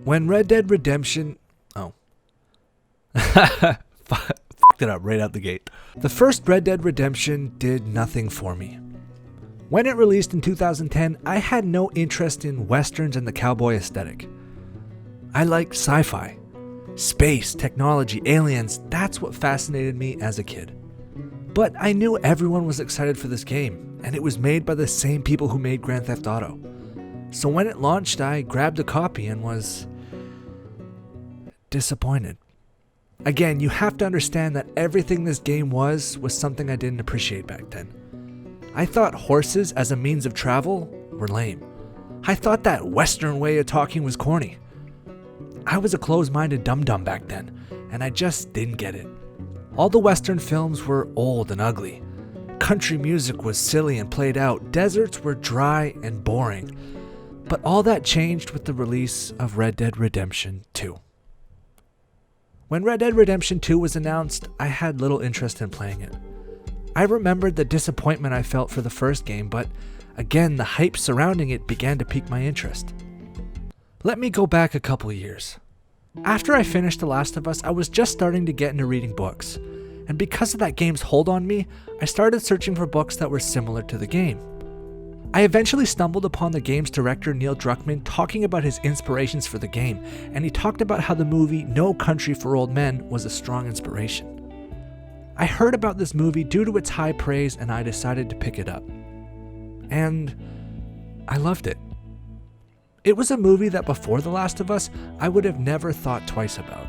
When Red Dead Redemption... Oh. Fucked it up right out the gate. The first Red Dead Redemption did nothing for me. When it released in 2010, I had no interest in westerns and the cowboy aesthetic. I liked sci-fi. Space, technology, aliens, that's what fascinated me as a kid. But I knew everyone was excited for this game, and it was made by the same people who made Grand Theft Auto. So when it launched, I grabbed a copy and was disappointed. Again, you have to understand that everything this game was something I didn't appreciate back then. I thought horses as a means of travel were lame. I thought that Western way of talking was corny. I was a closed-minded dum-dum back then, and I just didn't get it. All the Western films were old and ugly. Country music was silly and played out. Deserts were dry and boring. But all that changed with the release of Red Dead Redemption 2. When Red Dead Redemption 2 was announced, I had little interest in playing it. I remembered the disappointment I felt for the first game, but again, the hype surrounding it began to pique my interest. Let me go back a couple years. After I finished The Last of Us, I was just starting to get into reading books, and because of that game's hold on me, I started searching for books that were similar to the game. I eventually stumbled upon the game's director Neil Druckmann talking about his inspirations for the game, and he talked about how the movie No Country for Old Men was a strong inspiration. I heard about this movie due to its high praise, and I decided to pick it up. And I loved it. It was a movie that before The Last of Us, I would have never thought twice about.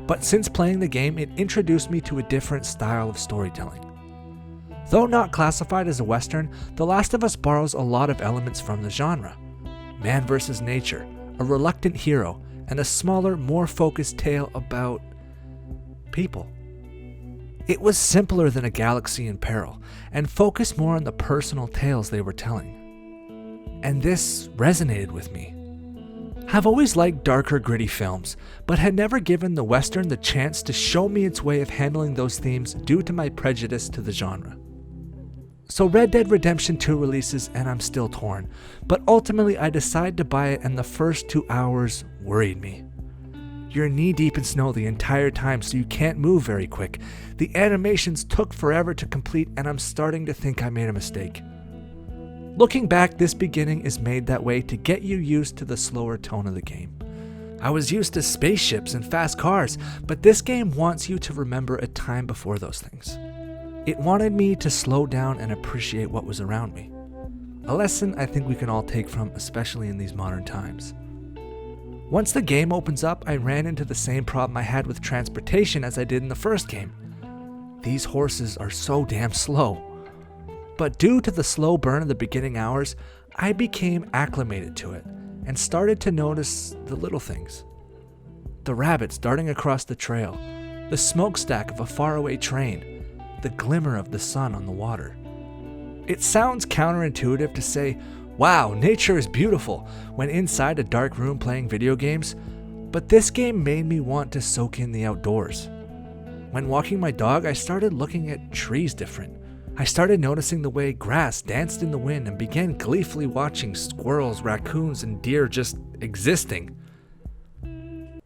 But since playing the game, it introduced me to a different style of storytelling. Though not classified as a Western, The Last of Us borrows a lot of elements from the genre. Man versus nature, a reluctant hero, and a smaller, more focused tale about people. It was simpler than A Galaxy in Peril, and focused more on the personal tales they were telling. And this resonated with me. I've always liked darker, gritty films, but had never given the Western the chance to show me its way of handling those themes due to my prejudice to the genre. So Red Dead Redemption 2 releases and I'm still torn, but ultimately I decide to buy it, and the first 2 hours worried me. You're knee-deep in snow the entire time, so you can't move very quick. The animations took forever to complete, and I'm starting to think I made a mistake. Looking back, this beginning is made that way to get you used to the slower tone of the game. I was used to spaceships and fast cars, but this game wants you to remember a time before those things. It wanted me to slow down and appreciate what was around me. A lesson I think we can all take from, especially in these modern times. Once the game opens up, I ran into the same problem I had with transportation as I did in the first game. These horses are so damn slow. But due to the slow burn of the beginning hours, I became acclimated to it and started to notice the little things. The rabbits darting across the trail, the smokestack of a faraway train, the glimmer of the sun on the water. It sounds counterintuitive to say, wow, nature is beautiful, when inside a dark room playing video games, but this game made me want to soak in the outdoors. When walking my dog, I started looking at trees different. I started noticing the way grass danced in the wind and began gleefully watching squirrels, raccoons, and deer just existing.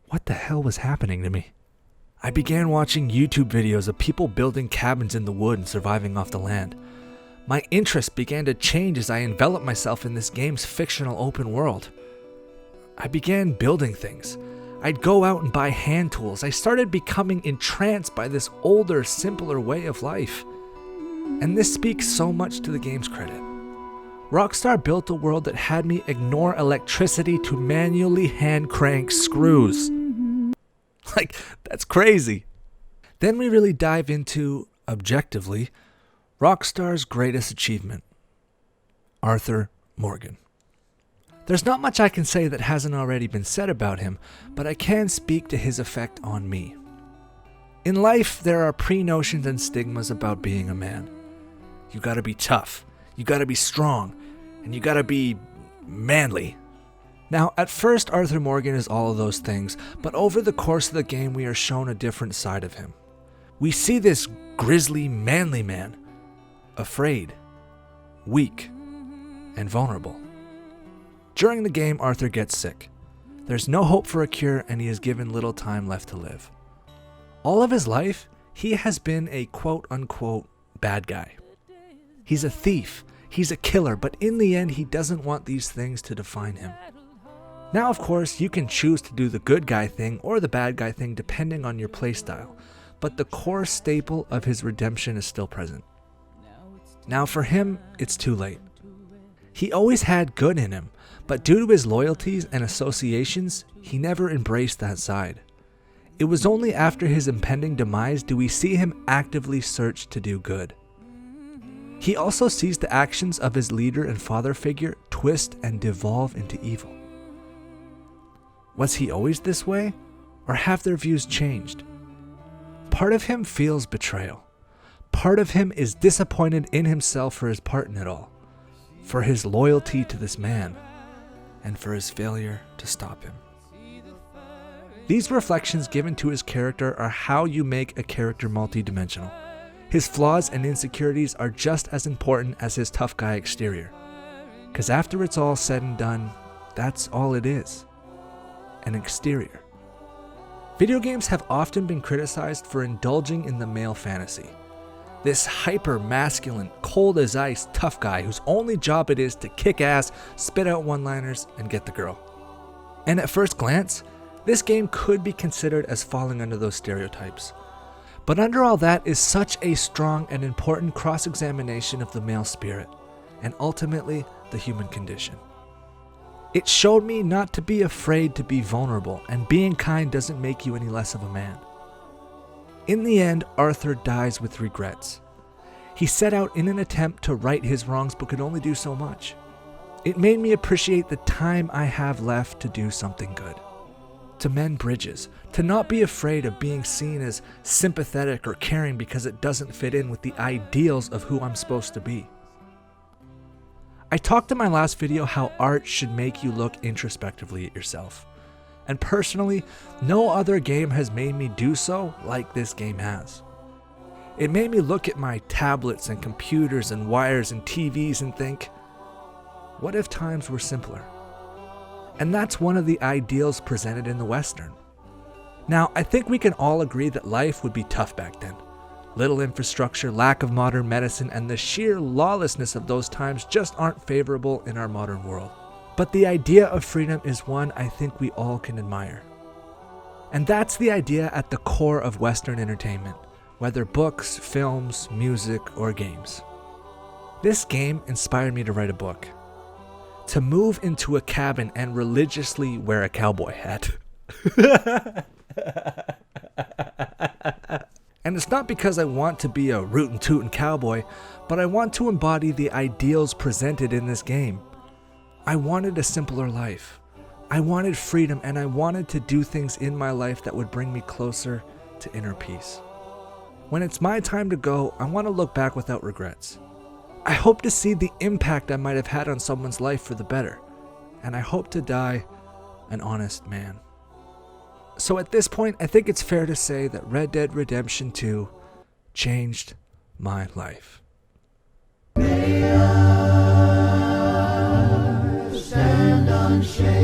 What the hell was happening to me? I began watching YouTube videos of people building cabins in the wood and surviving off the land. My interest began to change as I enveloped myself in this game's fictional open world. I began building things. I'd go out and buy hand tools. I started becoming entranced by this older, simpler way of life. And this speaks so much to the game's credit. Rockstar built a world that had me ignore electricity to manually hand crank screws. Like, that's crazy. Then we really dive into, objectively, Rockstar's greatest achievement, Arthur Morgan. There's not much I can say that hasn't already been said about him, but I can speak to his effect on me. In life, there are pre-notions and stigmas about being a man. You gotta be tough, you gotta be strong, and you gotta be manly. Now, at first, Arthur Morgan is all of those things, but over the course of the game, we are shown a different side of him. We see this grisly, manly man, afraid, weak, and vulnerable. During the game, Arthur gets sick. There's no hope for a cure, and he is given little time left to live. All of his life, he has been a quote-unquote bad guy. He's a thief, he's a killer, but in the end, he doesn't want these things to define him. Now, of course, you can choose to do the good guy thing or the bad guy thing depending on your playstyle, but the core staple of his redemption is still present. Now, for him, it's too late. He always had good in him, but due to his loyalties and associations, he never embraced that side. It was only after his impending demise do we see him actively search to do good. He also sees the actions of his leader and father figure twist and devolve into evil. Was he always this way, or have their views changed? Part of him feels betrayal. Part of him is disappointed in himself for his part in it all, for his loyalty to this man, and for his failure to stop him. These reflections given to his character are how you make a character multidimensional. His flaws and insecurities are just as important as his tough guy exterior. Because after it's all said and done, that's all it is. An exterior. Video games have often been criticized for indulging in the male fantasy. This hyper-masculine, cold-as-ice tough guy whose only job it is to kick ass, spit out one-liners, and get the girl. And at first glance, this game could be considered as falling under those stereotypes. But under all that is such a strong and important cross-examination of the male spirit, and ultimately the human condition. It showed me not to be afraid to be vulnerable, and being kind doesn't make you any less of a man. In the end, Arthur dies with regrets. He set out in an attempt to right his wrongs but could only do so much. It made me appreciate the time I have left to do something good. To mend bridges, to not be afraid of being seen as sympathetic or caring because it doesn't fit in with the ideals of who I'm supposed to be. I talked in my last video how art should make you look introspectively at yourself. And personally, no other game has made me do so like this game has. It made me look at my tablets and computers and wires and TVs and think, what if times were simpler? And that's one of the ideals presented in the Western. Now, I think we can all agree that life would be tough back then. Little infrastructure, lack of modern medicine, and the sheer lawlessness of those times just aren't favorable in our modern world. But the idea of freedom is one I think we all can admire. And that's the idea at the core of Western entertainment, whether books, films, music, or games. This game inspired me to write a book. To move into a cabin and religiously wear a cowboy hat. And it's not because I want to be a rootin' tootin' cowboy, but I want to embody the ideals presented in this game. I wanted a simpler life. I wanted freedom, and I wanted to do things in my life that would bring me closer to inner peace. When it's my time to go, I want to look back without regrets. I hope to see the impact I might have had on someone's life for the better, and I hope to die an honest man. So at this point, I think it's fair to say that Red Dead Redemption 2 changed my life. Stand unshaken.